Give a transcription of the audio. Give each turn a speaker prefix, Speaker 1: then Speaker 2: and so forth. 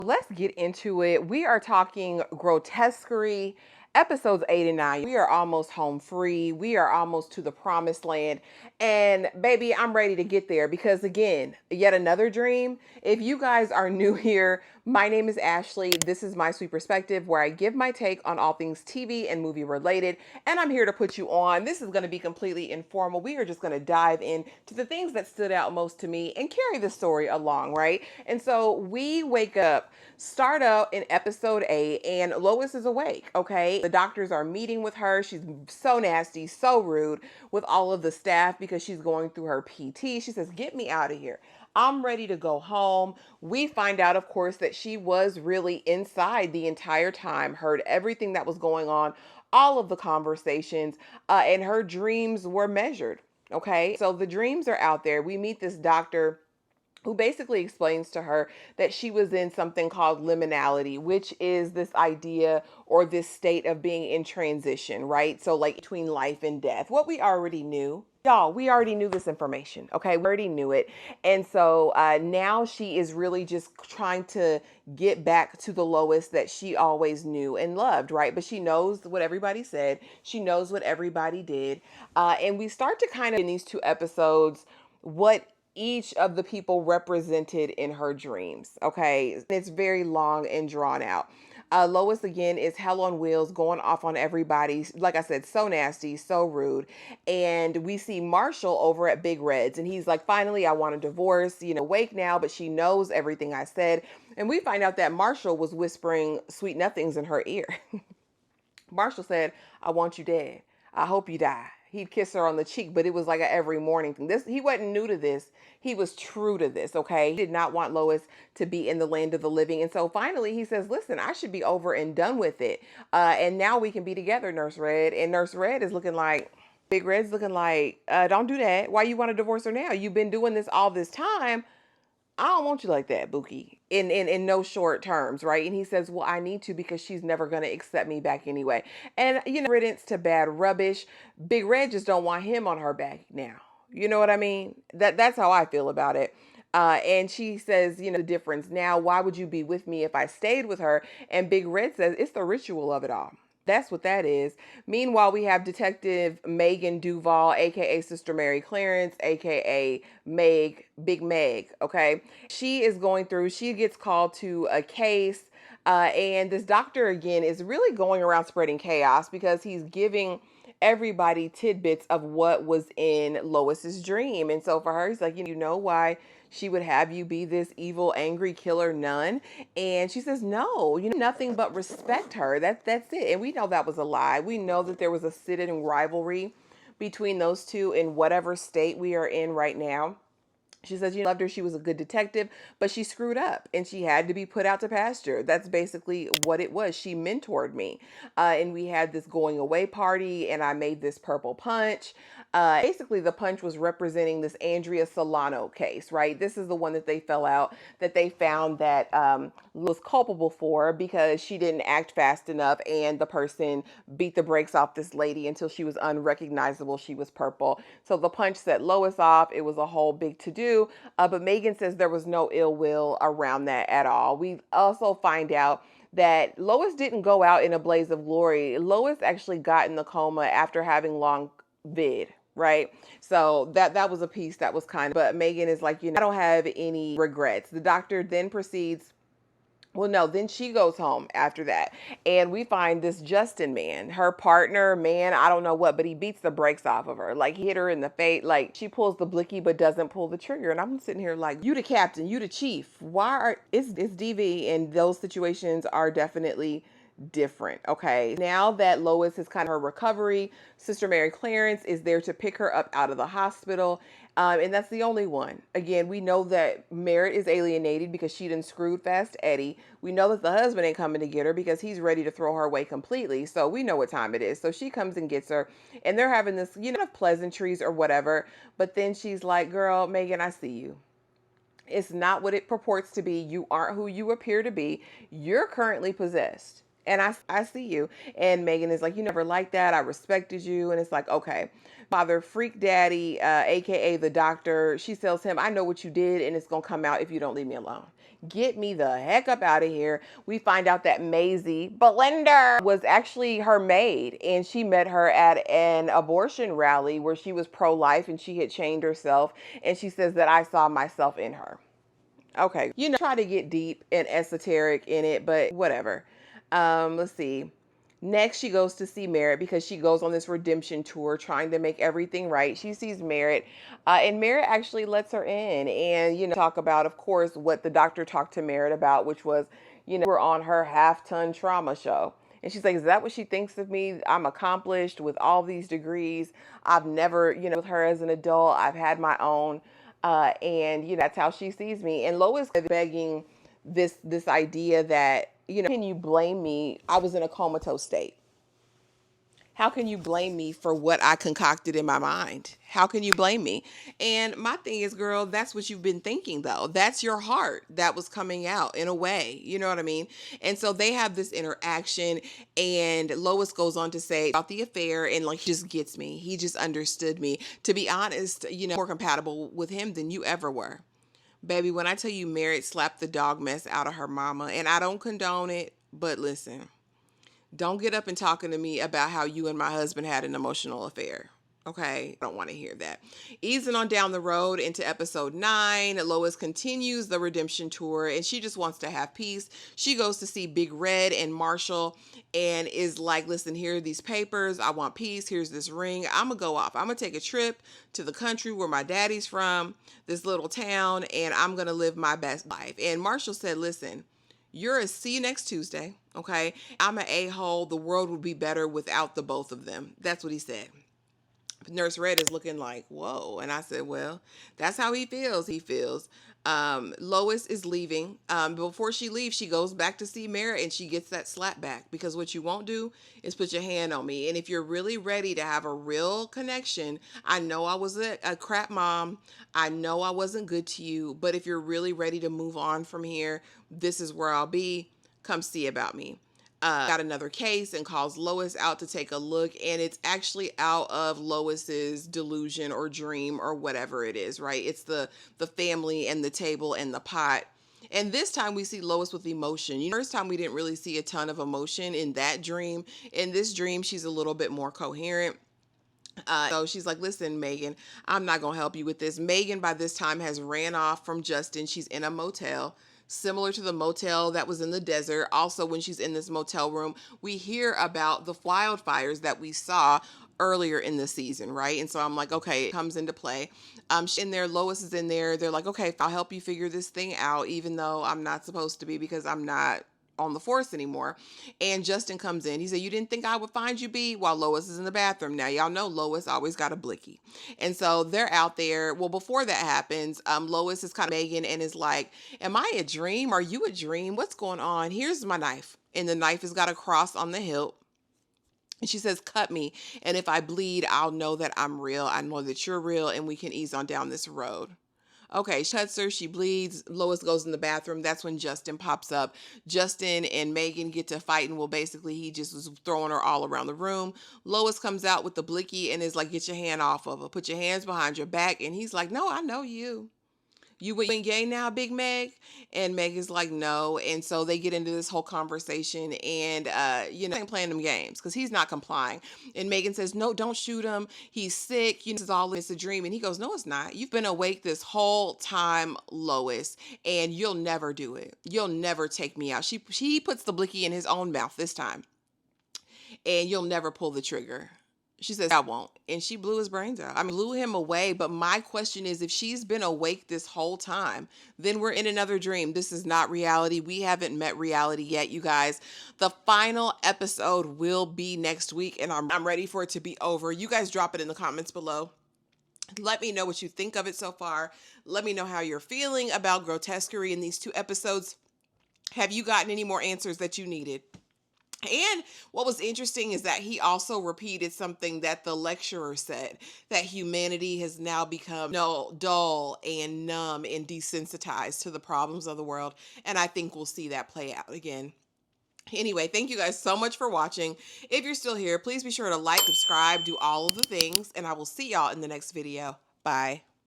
Speaker 1: Let's get into it. We are talking Grotesquerie, episodes 8 and 9. We are almost home free. We are almost to the promised land. And baby, I'm ready to get there because, again, yet another dream. If you guys are new here, my name is Ashley. This is My Sweet Perspective, where I give my take on all things TV and movie related. And I'm here to put you on. This is going to be completely informal. We are just going to dive in to the things that stood out most to me and carry the story along, right? And so we wake up, start out in episode 8, and Lois is awake, okay? The doctors are meeting with her. She's so nasty, so rude with all of the staff because she's going through her PT. She says, "Get me out of here. I'm ready to go home." We find out, of course, that she was really inside the entire time, heard everything that was going on, all of the conversations, and her dreams were measured. Okay, so the dreams are out there. We meet this doctor who basically explains to her that she was in something called liminality, which is this idea or this state of being in transition, right? So, like between life and death, what we already knew. Y'all, we already knew this information, okay? We already knew it. And so now she is really just trying to get back to the Lois that she always knew and loved, right? But she knows what everybody said, she knows what everybody did. And we start to kind of, in these 2 episodes, what each of the people represented in her dreams. Okay, it's very long and drawn out. Lois again is hell on wheels, going off on everybody. Like I said, so nasty, so rude. And we see Marshall over at Big Red's, and he's like, "Finally, I want a divorce. Awake now," but she knows everything I said. And we find out that Marshall was whispering sweet nothings in her ear. Marshall said, "I want you dead. I hope you die." He'd kiss her on the cheek, but it was like a every morning thing. He wasn't new to this. He was true to this, okay? He did not want Lois to be in the land of the living. And so finally he says, "Listen, I should be over and done with it. And now we can be together, Nurse Red." And Nurse Red is looking like, Big Red's looking like, "Don't do that. Why you want to divorce her now? You've been doing this all this time. I don't want you like that, Buki, in no short terms," right? And he says, "Well, I need to because she's never going to accept me back anyway." And, riddance to bad rubbish. Big Red just don't want him on her back now. You know what I mean? That's how I feel about it. And she says, the difference now, why would you be with me if I stayed with her? And Big Red says, "It's the ritual of it all." That's what that is. Meanwhile, we have Detective Megan Duval, aka Sister Mary Clarence, aka Big Meg. Okay. She is going through, she gets called to a case. And this doctor, again, is really going around spreading chaos because he's giving everybody tidbits of what was in Lois's dream. And so for her, he's like, "You know why she would have you be this evil, angry killer nun?" And she says, "No, nothing but respect her. That's it." And we know that was a lie. We know that there was a sitting rivalry between those two in whatever state we are in right now. She says, loved her. She was a good detective, but she screwed up and she had to be put out to pasture. That's basically what it was. She mentored me. And we had this going away party and I made this purple punch. Basically, the punch was representing this Andrea Solano case, right? This is the one that they fell out, that they found that was culpable for because she didn't act fast enough and the person beat the brakes off this lady until she was unrecognizable. She was purple. So the punch set Lois off. It was a whole big to-do. But Megan says there was no ill will around that at all. We also find out that Lois didn't go out in a blaze of glory. Lois actually got in the coma after having long vid, right? So that was a piece that was kind of, but Megan is like, I don't have any regrets. The doctor then proceeds. Well, no, then she goes home after that. And we find this Justin man, her partner, man, I don't know what, but he beats the brakes off of her. Like, he hit her in the face. Like, she pulls the blicky but doesn't pull the trigger. And I'm sitting here like, you the captain, you the chief. Why are, it's DV, and those situations are definitely different. Okay. Now that Lois has kind of her recovery, Sister Mary Clarence is there to pick her up out of the hospital. And that's the only one. Again, we know that Merritt is alienated because she done screwed Fast Eddie. We know that the husband ain't coming to get her because he's ready to throw her away completely. So we know what time it is. So she comes and gets her, and they're having this, pleasantries or whatever. But then she's like, "Girl, Megan, I see you. It's not what it purports to be. You aren't who you appear to be. You're currently possessed. And I see you." And Megan is like, "You never liked that. I respected you." And it's like, okay. Father Freak Daddy, aka the doctor, she tells him, "I know what you did and it's going to come out if you don't leave me alone." Get me the heck up out of here. We find out that Maisie Belinda was actually her maid, and she met her at an abortion rally where she was pro-life and she had chained herself, and she says that I saw myself in her. Okay, try to get deep and esoteric in it, but whatever. Let's see. Next, she goes to see Merritt because she goes on this redemption tour trying to make everything right. She sees Merritt, and Merritt actually lets her in and, talk about, of course, what the doctor talked to Merritt about, which was, we're on her half-ton trauma show. And she's like, is that what she thinks of me? I'm accomplished with all these degrees. I've never, with her as an adult. I've had my own. And that's how she sees me. And Lois begging this idea that, can you blame me? I was in a comatose state. How can you blame me for what I concocted in my mind? How can you blame me? And my thing is, girl, that's what you've been thinking, though. That's your heart that was coming out in a way. You know what I mean? And so they have this interaction, and Lois goes on to say about the affair, and like, he just gets me. He just understood me. To be honest, more compatible with him than you ever were. Baby, when I tell you Merritt slapped the dog mess out of her mama, and I don't condone it, but listen. Don't get up and talking to me about how you and my husband had an emotional affair. Okay, I don't want to hear that. Easing on down the road into episode 9, Lois continues the redemption tour and she just wants to have peace. She goes to see Big Red and Marshall and is like, listen, here are these papers. I want peace. Here's this ring. I'm going to go off. I'm going to take a trip to the country where my daddy's from, this little town, and I'm going to live my best life. And Marshall said, listen, you're a see you next Tuesday, okay? I'm an a-hole. The world would be better without the both of them. That's what he said. Nurse Red is looking like, whoa. And I said, well, that's how he feels. Lois is leaving. Before she leaves, she goes back to see Merritt and she gets that slap back because what you won't do is put your hand on me. And if you're really ready to have a real connection, I know I was a crap mom. I know I wasn't good to you. But if you're really ready to move on from here, this is where I'll be. Come see about me. Got another case and calls Lois out to take a look, and it's actually out of Lois's delusion or dream or whatever it is, right? It's the family and the table and the pot. And this time we see Lois with emotion. First time we didn't really see a ton of emotion in that dream. In this dream, she's a little bit more coherent. So she's like, listen, Megan, I'm not going to help you with this. Megan by this time has ran off from Justin. She's in a motel similar to the motel that was in the desert. Also, when she's in this motel room, we hear about the wildfires that we saw earlier in the season, right? And so I'm like, okay, it comes into play. In there, Lois is in there. They're like, okay, I'll help you figure this thing out, even though I'm not supposed to be because I'm not on the force anymore. And Justin comes in. He said, you didn't think I would find you, B? While Lois is in the bathroom. Now, y'all know Lois always got a blicky. And so they're out there. Well, before that happens, Lois is kind of Megan and is like, am I a dream? Are you a dream? What's going on? Here's my knife. And the knife has got a cross on the hilt. And she says, cut me. And if I bleed, I'll know that I'm real. I know that you're real and we can ease on down this road. Okay, she cuts her, she bleeds. Lois goes in the bathroom. That's when Justin pops up. Justin and Megan get to fighting. Well, basically, he just was throwing her all around the room. Lois comes out with the blicky and is like, get your hand off of her. Put your hands behind your back. And he's like, no, I know you. You went gay now, Big Meg? And Meg is like, no. And so they get into this whole conversation and, playing them games because he's not complying. And Megan says, no, don't shoot him. He's sick. This is all, it's a dream. And he goes, no, it's not. You've been awake this whole time, Lois, and you'll never do it. You'll never take me out. She puts the blicky in his own mouth this time. And you'll never pull the trigger. She says, I won't. And she blew his brains out. I mean, blew him away. But my question is, if she's been awake this whole time, then we're in another dream. This is not reality. We haven't met reality yet, you guys. The final episode will be next week, and I'm ready for it to be over. You guys drop it in the comments below. Let me know what you think of it so far. Let me know how you're feeling about Grotesquerie in these 2 episodes. Have you gotten any more answers that you needed? And what was interesting is that he also repeated something that the lecturer said, that humanity has now become dull and numb and desensitized to the problems of the world. And I think we'll see that play out again. Anyway, thank you guys so much for watching. If you're still here, please be sure to like, subscribe, do all of the things, and I will see y'all in the next video. Bye.